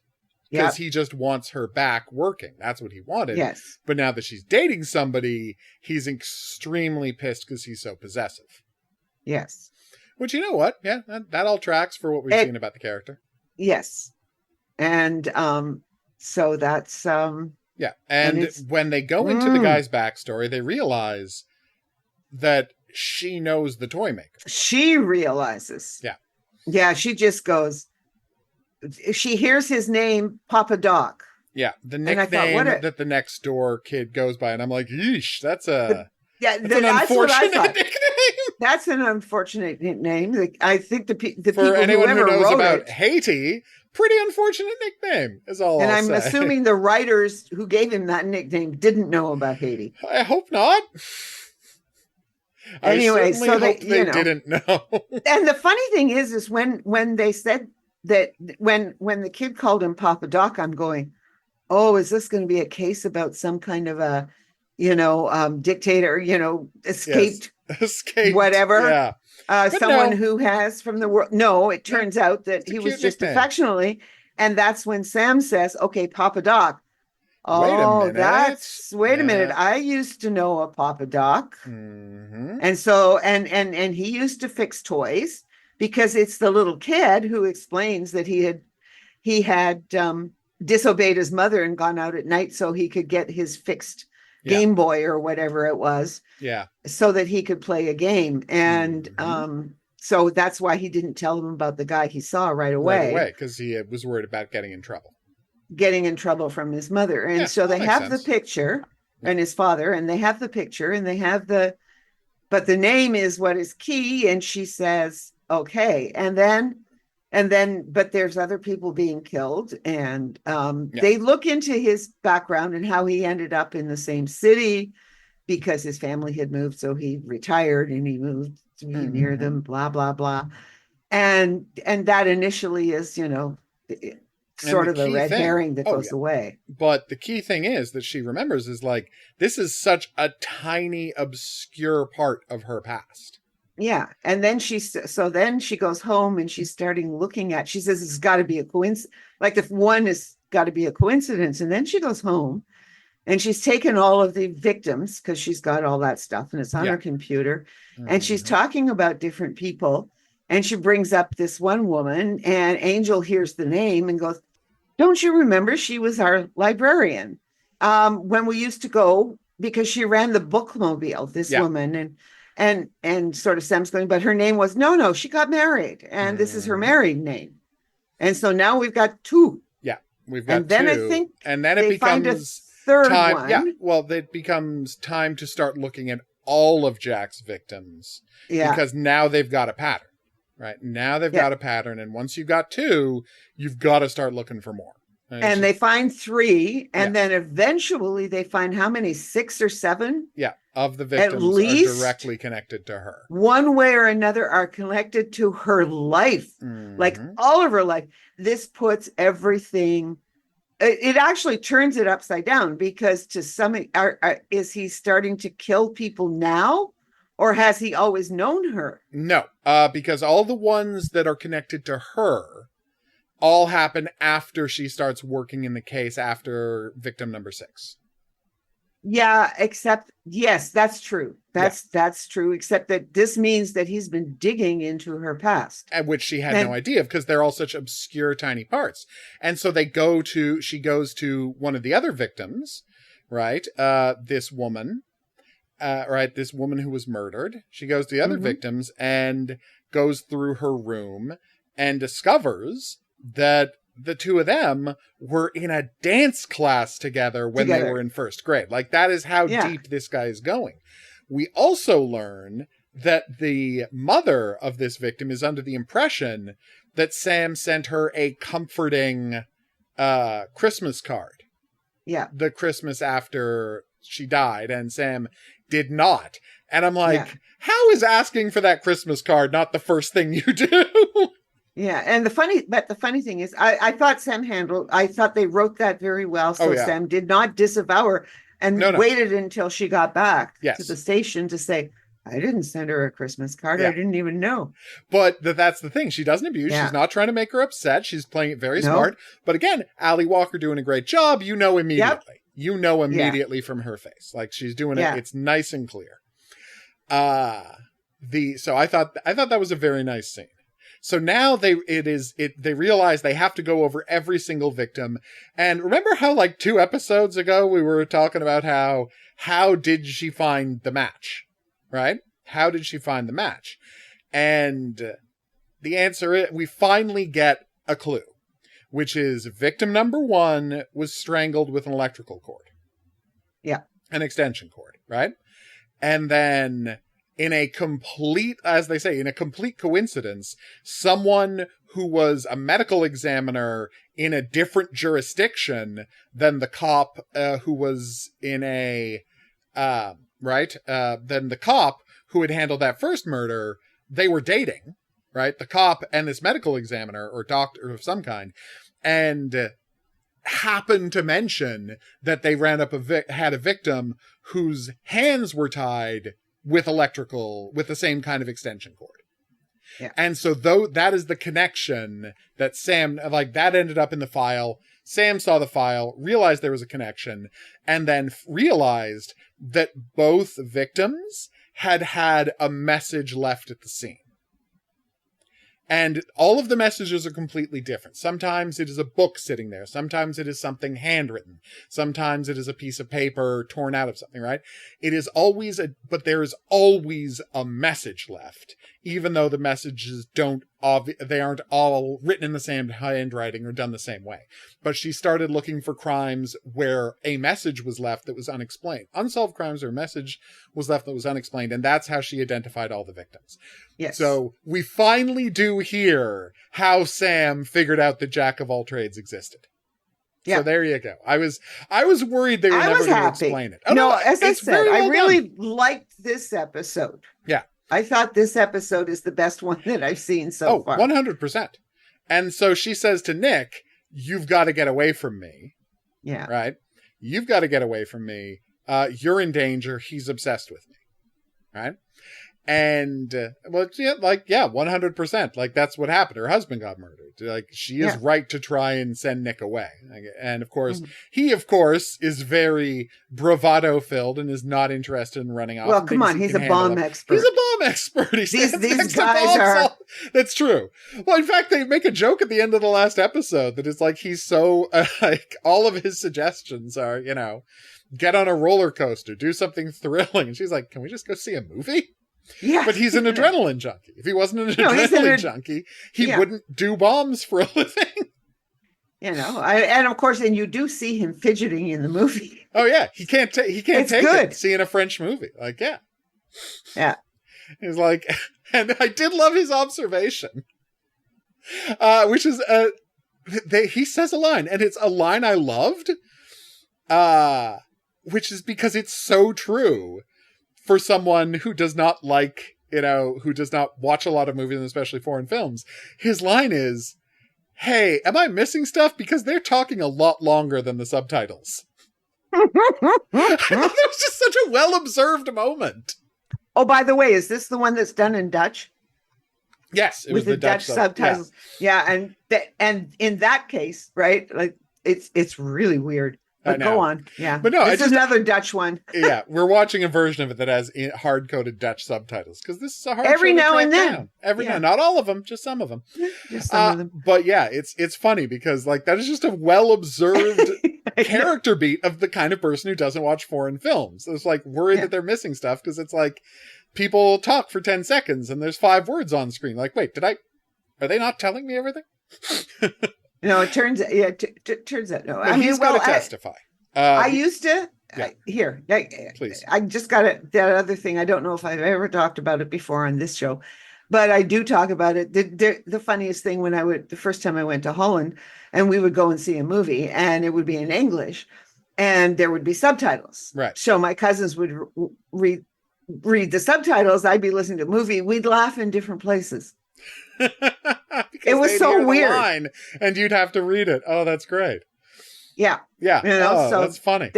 because he just wants her back working. That's what he wanted. Yes. But now that she's dating somebody, he's extremely pissed because he's so possessive. Yes. Which, you know what? Yeah, that all tracks for what we've seen about the character. Yes. And, so that's and when they go into the guy's backstory, they realize that she knows the toy maker. She realizes. Yeah. Yeah, she just goes, she hears his name, Papa Doc. Yeah, the And I nickname thought, that the next door kid goes by, and I'm like, yeesh, that's an what unfortunate I thought. nickname. That's an unfortunate nickname. I think the people For anyone who knows wrote about it, Haiti, pretty unfortunate nickname is all and I'll I'm say. assuming the writers who gave him that nickname didn't know about Haiti. I hope not. Anyway, I certainly hope they know. didn't know. And the funny thing is when they said that, when the kid called him Papa Doc, I'm going, oh, is this going to be a case about some kind of a, dictator, escaped, whatever, someone who has from the world. No, it turns out that he was just nickname. affectionately. And that's when Sam says, okay, Papa Doc. Wait a minute. Wait a minute. I used to know a Papa Doc. Mm-hmm. And so, and he used to fix toys, because it's the little kid who explains that he had disobeyed his mother and gone out at night so he could get his fixed Game Boy or whatever it was. Yeah. So that he could play a game. And so that's why he didn't tell him about the guy he saw right away. Because he was worried about getting in trouble From his mother. And so they have the picture and his father, and they have the picture and they have but the name is what is key. And she says, okay. And then, but there's other people being killed. And they look into his background and how he ended up in the same city because his family had moved. So he retired and he moved to be near them, blah, blah, blah. And that initially is, sort of a red herring that goes away. But the key thing is that she remembers is like, this is such a tiny, obscure part of her past. Yeah. And then then she goes home and she's starting looking at, she says, it's got to be a coincidence. Like if one has got to be a coincidence. And then she goes home and she's taken all of the victims because she's got all that stuff and it's on her computer. And she's talking about different people. And she brings up this one woman, and Angel hears the name and goes, don't you remember she was our librarian when we used to go, because she ran the bookmobile, this woman. And sort of Sam's going, but her name was, no, she got married. And this is her married name. And so now we've got two. Yeah, we've got and then two. I think and then it becomes third time. one. Yeah, well, it becomes time to start looking at all of Jack's victims. Yeah. Because now they've got a pattern. Right? Now they've got a pattern. And once you've got two, you've got to start looking for more. And they find three. And then eventually they find how many? 6 or 7? Yeah. Of the victims at least are directly connected to her. One way or another are connected to her life. Like all of her life. This puts everything. It actually turns it upside down, because to some, is he starting to kill people now? Or has he always known her? No, because all the ones that are connected to her all happen after she starts working in the case, after victim number 6. Yeah, except, yes, that's true. That's true, except that this means that he's been digging into her past. At which she had no idea of, because they're all such obscure, tiny parts. And so she goes to one of the other victims, right? This woman. This woman who was murdered. She goes to the other victims and goes through her room and discovers that the two of them were in a dance class together when they were in first grade. Like, that is how deep this guy is going. We also learn that the mother of this victim is under the impression that Sam sent her a comforting Christmas card. Yeah. The Christmas after she died, and Sam did not. And I'm like, how is asking for that Christmas card not the first thing you do? Yeah. And the funny thing is, I thought I thought they wrote that very well. So Sam did not disavow her and waited until she got back to the station to say, I didn't send her a Christmas card. I didn't even know. But that's the thing. She doesn't abuse. She's not trying to make her upset. She's playing it very smart. But again, Ali Walker doing a great job. You know immediately. Yep. You know immediately from her face. Like, she's doing it. It's nice and clear. So I thought that was a very nice scene. So now they realize they have to go over every single victim. And remember how, like, 2 episodes ago we were talking about how did she find the match, right? How did she find the match? And the answer is, we finally get a clue, which is victim number 1 was strangled with an electrical cord. Yeah. An extension cord, right? And then in a complete, as they say, in a complete coincidence, someone who was a medical examiner in a different jurisdiction than the cop who was in a, than the cop who had handled that first murder, they were dating, right? The cop and this medical examiner or doctor of some kind, and happened to mention that they ran up had a victim whose hands were tied with the same kind of extension cord. Yeah. And so that is the connection that Sam, like, that ended up in the file. Sam saw the file, realized there was a connection, and then realized that both victims had a message left at the scene. And all of the messages are completely different. Sometimes it is a book sitting there. Sometimes it is something handwritten. Sometimes it is a piece of paper torn out of something, right? It is always but there is always a message left, even though the messages they aren't all written in the same handwriting or done the same way. But she started looking for crimes where a message was left that was unexplained. Unsolved crimes where a message was left that was unexplained. And that's how she identified all the victims. Yes. So we finally do hear how Sam figured out that Jack of all trades existed. Yeah. So there you go. I was worried they were never going to explain it. Oh, no, as I said, I really liked this episode. Yeah. I thought this episode is the best one that I've seen so far. 100%. And so she says to Nick, you've got to get away from me. Yeah. Right? You've got to get away from me. You're in danger. He's obsessed with me. Right? And, 100%. Like, that's what happened. Her husband got murdered. Like, she is right to try and send Nick away. And, of course, he, of course, is very bravado-filled and is not interested in running off. Well, come on. He's a bomb expert. He's a bomb expert. These guys are... That's true. Well, in fact, they make a joke at the end of the last episode that is like, he's so, all of his suggestions are, get on a roller coaster, do something thrilling. And she's like, can we just go see a movie? Yeah. But he's an adrenaline junkie. If he wasn't an adrenaline junkie, he wouldn't do bombs for a living. And of course, you do see him fidgeting in the movie. Oh yeah, he can't take good. it seeing a French movie. Like, yeah. He's like, and I did love his observation, which is he says a line, and it's a line I loved, which is because it's so true. For someone who does not who does not watch a lot of movies, and especially foreign films, his line is, hey, am I missing stuff? Because they're talking a lot longer than the subtitles. I thought it was just such a well-observed moment. Oh, by the way, is this the one that's done in Dutch? Yes, it with was the Dutch subtitles. Yeah, and in that case, right, like it's really weird. But go on. Yeah. But no, this is another Dutch one. Yeah. We're watching a version of it that has hard-coded Dutch subtitles because this is a hard every now and then. Now. Not all of them, just some of them. Just some of them. But yeah, it's funny because like that is just a well-observed character beat of the kind of person who doesn't watch foreign films. It's like worried that they're missing stuff because it's like people talk for 10 seconds and there's 5 words on screen. Like, wait, are they not telling me everything? No, it turns out. Yeah, turns out no. I mean, he's got to testify. I used to. Yeah. Please. I just got it. That other thing. I don't know if I've ever talked about it before on this show, but I do talk about it. The funniest thing the first time I went to Holland, and we would go and see a movie, and it would be in English, and there would be subtitles. Right. So my cousins would read the subtitles. I'd be listening to a movie. We'd laugh in different places. It was so weird. Line, and you'd have to read it. Oh, that's great. Yeah. Yeah. So that's funny.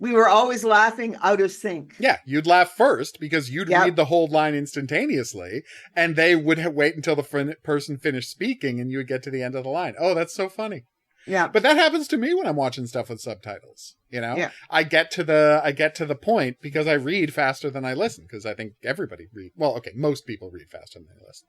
We were always laughing out of sync. Yeah. You'd laugh first because you'd read the whole line instantaneously and they would wait until the person finished speaking and you would get to the end of the line. Oh, that's so funny. Yeah. But that happens to me when I'm watching stuff with subtitles. Yeah. I get to the point because I read faster than I listen because I think everybody most people read faster than they listen.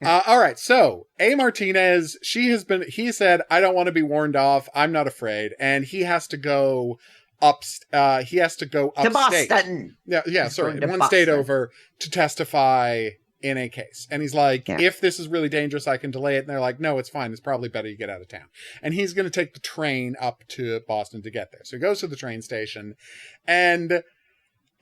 Yeah. All right. So A. Martinez, he said, I don't want to be warned off. I'm not afraid. And he has to go he has to go To upstate. Boston. Yeah, He's sorry, going to one state Boston. over to testify in a case. And he's like, Yeah. if this is really dangerous, I can delay it. And they're like, no, it's fine. It's probably better you get out of town. And he's going to take the train up to Boston to get there. So he goes to the train station, and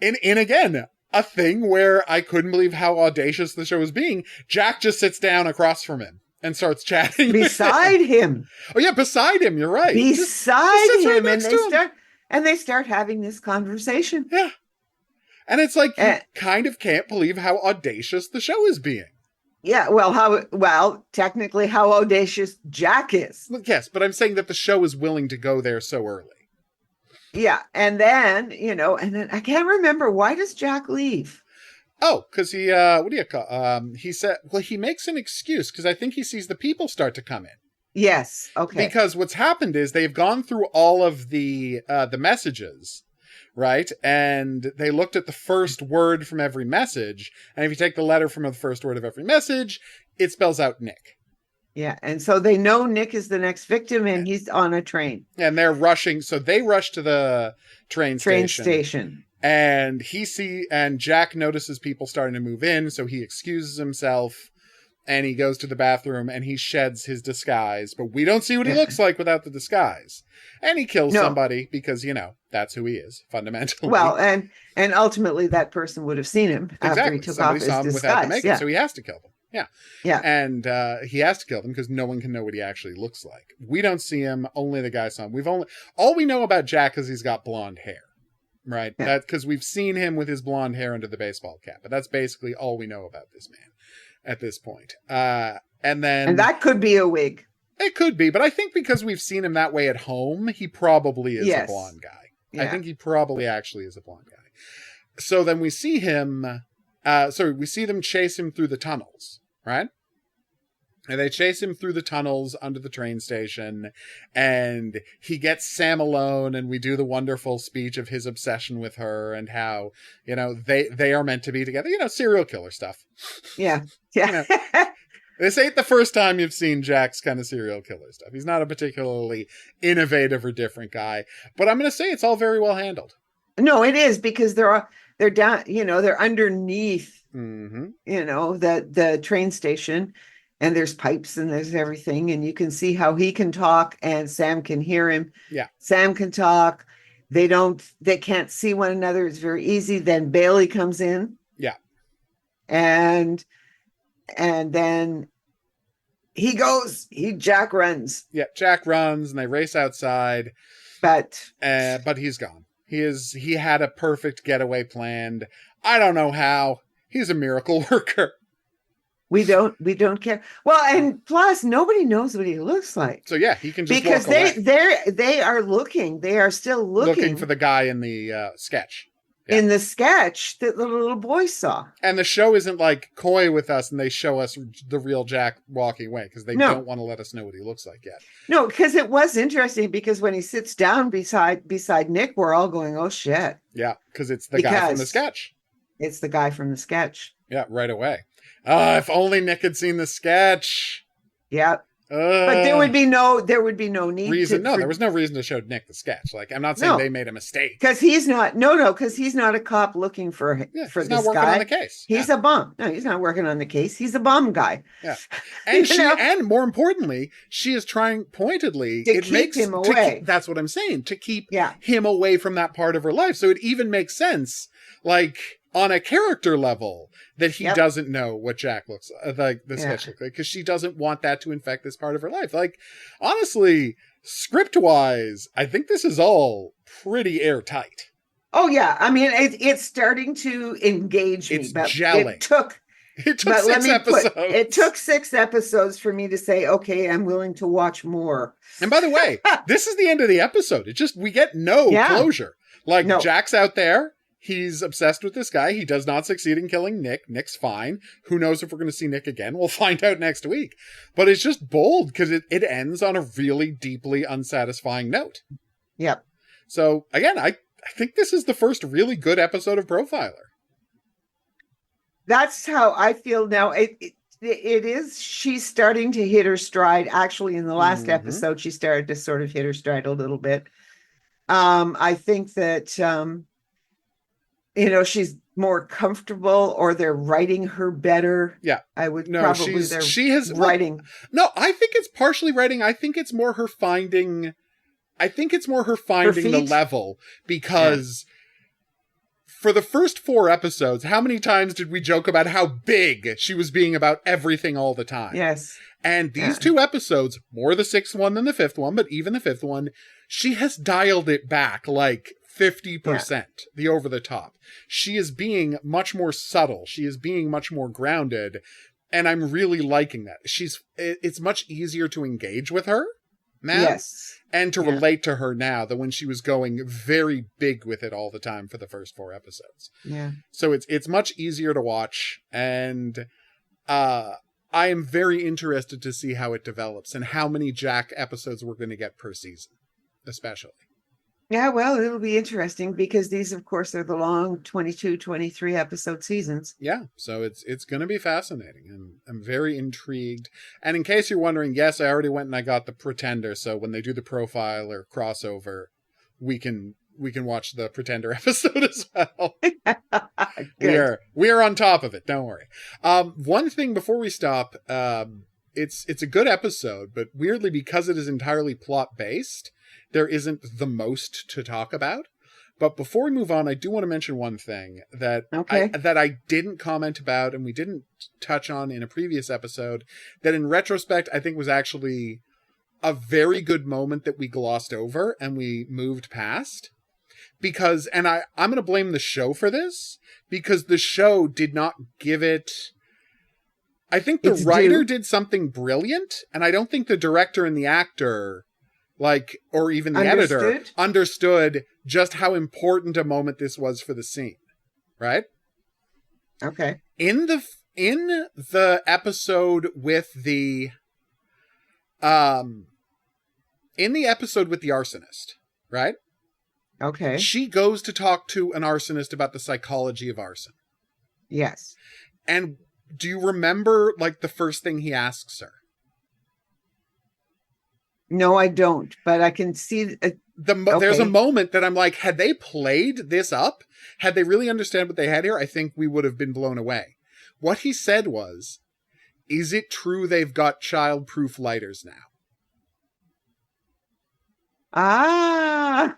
in again, a thing where I couldn't believe how audacious the show was being, Jack just sits down across from him and starts chatting Beside him. Oh yeah, beside him, you're right. Beside sits right him. next to him. And they start having this conversation. Yeah. And it's like, you kind of can't believe how audacious the show is being. Yeah, technically how audacious Jack is. Yes, but I'm saying that the show is willing to go there so early. Yeah, and then I can't remember, why does Jack leave? Oh, because he, what do you call, he said, well, he makes an excuse because I think he sees the people start to come in. Yes, okay. Because what's happened is they've gone through all of the messages, right? And they looked at the first word from every message. And if you take the letter from the first word of every message, it spells out Nick. Yeah, and so they know Nick is the next victim, and he's on a train. And they're rushing. So they rush to the train station. And and Jack notices people starting to move in. So he excuses himself. And he goes to the bathroom and he sheds his disguise, but we don't see what he looks like without the disguise. And he kills somebody because, that's who he is, fundamentally. Well, and ultimately that person would have seen him after he took off his disguise. Without the makeup, so he has to kill them. Yeah. Yeah. And he has to kill them because no one can know what he actually looks like. We don't see him, only the guy saw him. All we know about Jack is he's got blonde hair. Right? Yeah. Because we've seen him with his blonde hair under the baseball cap, but that's basically all we know about this man at this point. And that could be a wig. It could be, but I think because we've seen him that way at home, he probably is a blonde guy. Yeah. I think he probably actually is a blonde guy. So then we see him, we see them chase him through the tunnels, right? And they chase him through the tunnels under the train station, and he gets Sam alone, and we do the wonderful speech of his obsession with her and how, they are meant to be together, serial killer stuff. Yeah. Yeah. This ain't the first time you've seen Jack's kind of serial killer stuff. He's not a particularly innovative or different guy, but I'm going to say it's all very well handled. No, it is, because they're down, they're underneath, the train station. And there's pipes and there's everything. And you can see how he can talk and Sam can hear him. Yeah. Sam can talk. They can't see one another. It's very easy. Then Bailey comes in. Yeah. And then Jack runs. Yeah. Jack runs and they race outside. But he's gone. He had a perfect getaway planned. I don't know how. He's a miracle worker. We don't care. Well, and plus nobody knows what he looks like. So yeah, he can just because walk away. They are still looking for the guy in the sketch. Yeah. In the sketch that the little boy saw. And the show isn't like coy with us and they show us the real Jack walking away because they don't want to let us know what he looks like yet. No, because it was interesting because when he sits down beside Nick, we're all going, oh shit. Yeah, because it's the guy from the sketch. It's the guy from the sketch. Yeah, right away. If only Nick had seen the sketch. Yeah. But there would be no need reason. There was no reason to show Nick the sketch. Like, I'm not saying they made a mistake. Because he's not a cop looking for he's this not working guy. On the case. He's a bum. No, he's not working on the case. He's a bum guy. Yeah. And and more importantly, she is trying pointedly to keep him away. That's what I'm saying. To keep him away from that part of her life. So it even makes sense, like, on a character level, that he doesn't know what Jack looks like, the sketch looks like, because she doesn't want that to infect this part of her life. Like, honestly, script-wise, I think this is all pretty airtight. Oh, yeah. I mean, it's starting to engage me. It's gelling. It took 6 episodes. It took 6 episodes for me to say, okay, I'm willing to watch more. And by the way, this is the end of the episode. We get no closure. Like, Jack's out there. He's obsessed with this guy. He does not succeed in killing Nick. Nick's fine. Who knows if we're going to see Nick again? We'll find out next week. But it's just bold because it ends on a really deeply unsatisfying note. Yep. So, again, I think this is the first really good episode of Profiler. That's how I feel now. It is. She's starting to hit her stride. Actually, in the last episode, she started to sort of hit her stride a little bit. I think that she's more comfortable, or they're writing her better. Yeah. I would No, probably she has writing. No, I think it's partially writing. I think it's more her finding the level, because for the first 4 episodes, how many times did we joke about how big she was being about everything all the time? Yes. And these 2 episodes, more the 6th one than the 5th one, but even the 5th one, she has dialed it back like 50%, the over the top. She is being much more subtle. She is being much more grounded. And I'm really liking that. It's much easier to engage with her now. Yes. And to relate to her now than when she was going very big with it all the time for the first 4 episodes. Yeah. So it's much easier to watch. And I am very interested to see how it develops and how many Jack episodes we're going to get per season, especially. Yeah, well, it'll be interesting because these, of course, are the long 22, 23 episode seasons. Yeah, so it's going to be fascinating, and I'm very intrigued. And in case you're wondering, yes, I already went and I got the Pretender, so when they do the profile or crossover, we can watch the Pretender episode as well. we are on top of it, don't worry. One thing before we stop, it's a good episode, but weirdly, because it is entirely plot-based, there isn't the most to talk about. But before we move on, I do want to mention one thing that I didn't comment about and we didn't touch on in a previous episode, that in retrospect, I think was actually a very good moment that we glossed over and we moved past. Because, and I'm going to blame the show for this, because the show did not give it... I think the writer did something brilliant, and I don't think the director and the actor... or even the editor understood just how important a moment this was for the scene, right? Okay. In the episode with the arsonist, right? Okay. She goes to talk to an arsonist about the psychology of arson. Yes. And do you remember the first thing he asks her? No, I don't, but I can see there's a moment that I'm like, had they played this up, had they really understand what they had here, I think we would have been blown away. What he said was, is it true they've got child-proof lighters now? Ah.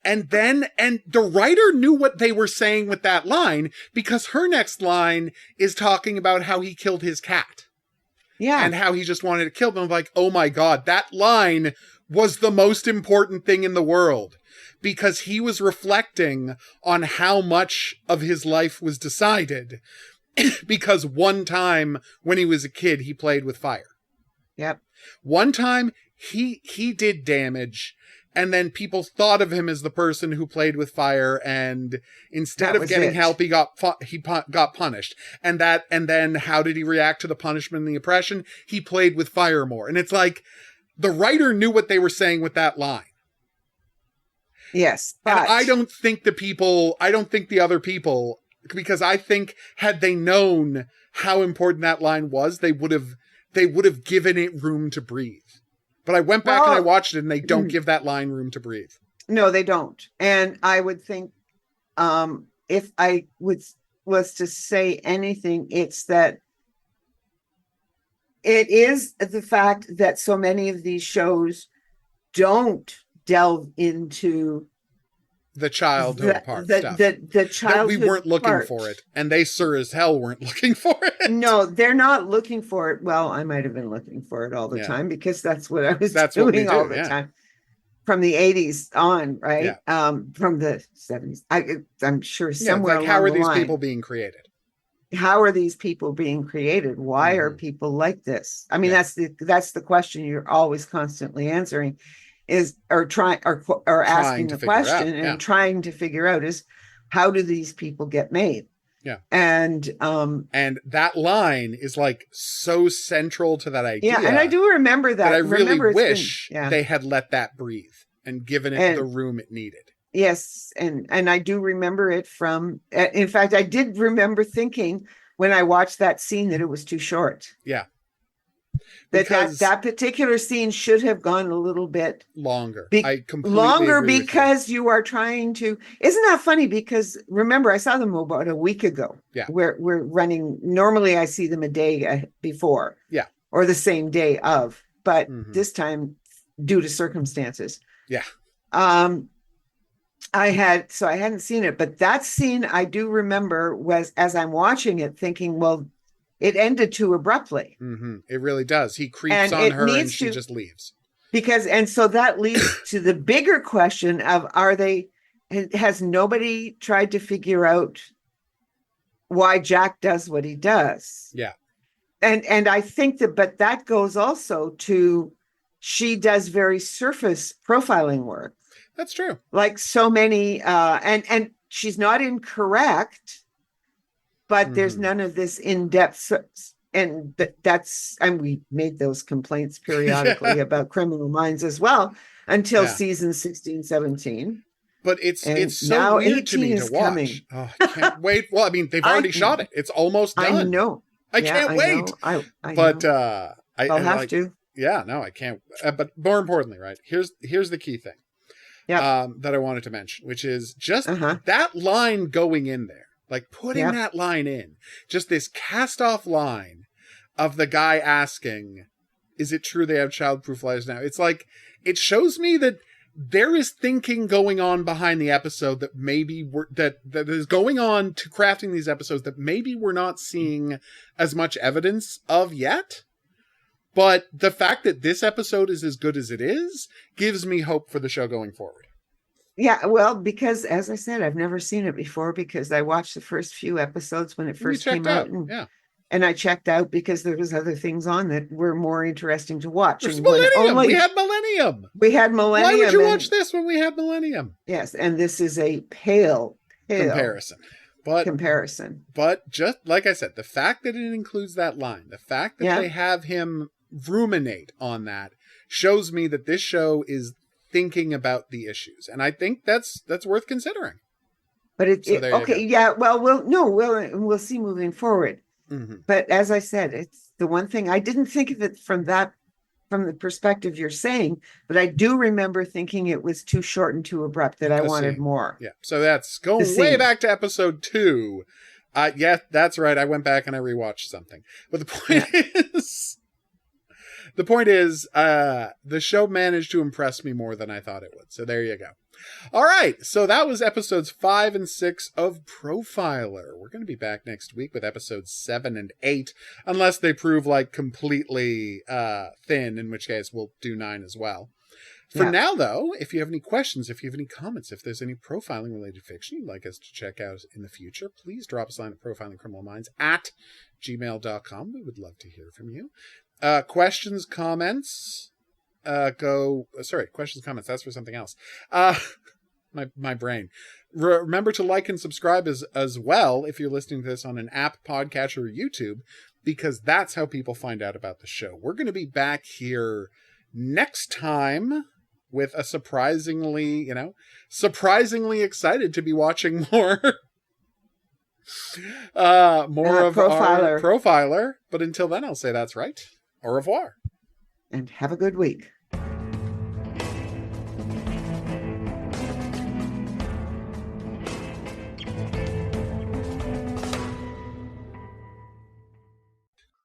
And the writer knew what they were saying with that line, because her next line is talking about how he killed his cat. Yeah. And how he just wanted to kill them. I'm like, oh my God, that line was the most important thing in the world, because he was reflecting on how much of his life was decided because one time when he was a kid, he played with fire. Yep. One time he did damage, and then people thought of him as the person who played with fire, and instead of getting help, he got punished. And then how did he react to the punishment and the oppression? He played with fire more. And it's like, the writer knew what they were saying with that line. Yes. But and I don't think the other people, because I think had they known how important that line was, they would have given it room to breathe. But I went back and I watched it, and they don't give that line room to breathe. No, they don't. And I would think, if I was to say anything, it's that it is the fact that so many of these shows don't delve into the childhood part stuff. The childhood that we weren't looking for it, and they sure as hell weren't looking for it. No, they're not looking for it. Well, I might have been looking for it all the time, because that's what I was doing all the time. From the 80s on, right? Yeah. From the 70s. I'm sure somewhere along how are the these line, people being created? How are these people being created? Why are people like this? I mean, that's the question you're always constantly answering. Or asking the question and trying to figure out is, how do these people get made? Yeah. And that line is so central to that idea. Yeah, and I do remember that. I really wish they had let that breathe and given it the room it needed. Yes, and I do remember it from, in fact, I did remember thinking when I watched that scene that it was too short. Yeah. that particular scene should have gone a little bit longer. I completely longer agree because you are trying to. Isn't that funny? Because remember, I saw them about a week ago. Yeah, we're running. Normally, I see them a day before. Yeah, or the same day of, but this time, due to circumstances. Yeah. I hadn't seen it, but that scene I do remember was as I'm watching it, thinking, well, it ended too abruptly. It really does. He creeps on her and she just leaves. So that leads to the bigger question of, has nobody tried to figure out why Jack does what he does? Yeah. And I think but that goes also to, she does very surface profiling work. That's true. Like so many, and she's not incorrect, but there's none of this in-depth, and we made those complaints periodically about Criminal Minds as well until season 16, 17. But it's so weird to me to watch. Coming. Oh, I can't wait. Well, I mean, they've already shot it. It's almost done. I know. I can't wait. I but know. I'll have to. Yeah, no, I can't. But more importantly, right? Here's the key thing. Yeah. That I wanted to mention, which is just that line going in there, like putting that line in, just this cast off line of the guy asking, is it true they have childproof lighters now? It's like, it shows me that there is thinking going on behind the episode that maybe that is going on to crafting these episodes that maybe we're not seeing as much evidence of yet. But the fact that this episode is as good as it is gives me hope for the show going forward. Yeah, well, because as I said, I've never seen it before because I watched the first few episodes when it first came out. And I checked out because there was other things on that were more interesting to watch. We had Millennium. Why would you watch this when we had Millennium? Yes, and this is a pale comparison. But just like I said, the fact that it includes that line, the fact that they have him ruminate on that shows me that this show is thinking about the issues, and I think that's worth considering. But we'll see moving forward. But as I said, it's the one thing I didn't think of it from the perspective you're saying, but I do remember thinking it was too short and too abrupt, that I wanted more. Yeah, so that's going way back to episode 2. Yeah, that's right. I went back and I rewatched something. But the point is, the show managed to impress me more than I thought it would. So there you go. All right. So that was episodes 5 and 6 of Profiler. We're going to be back next week with episodes 7 and 8, unless they prove like completely thin, in which case we'll do 9 as well. For now, though, if you have any questions, if you have any comments, if there's any profiling related fiction you'd like us to check out in the future, please drop us a line at profilingcriminalminds@gmail.com. We would love to hear from you. Questions, comments, questions, comments. That's for something else. My brain. Remember to like and subscribe as well if you're listening to this on an app, podcatcher, or YouTube, because that's how people find out about the show. We're going to be back here next time with a surprisingly excited to be watching more of our Profiler. But until then, I'll say that's right. Au revoir. And have a good week.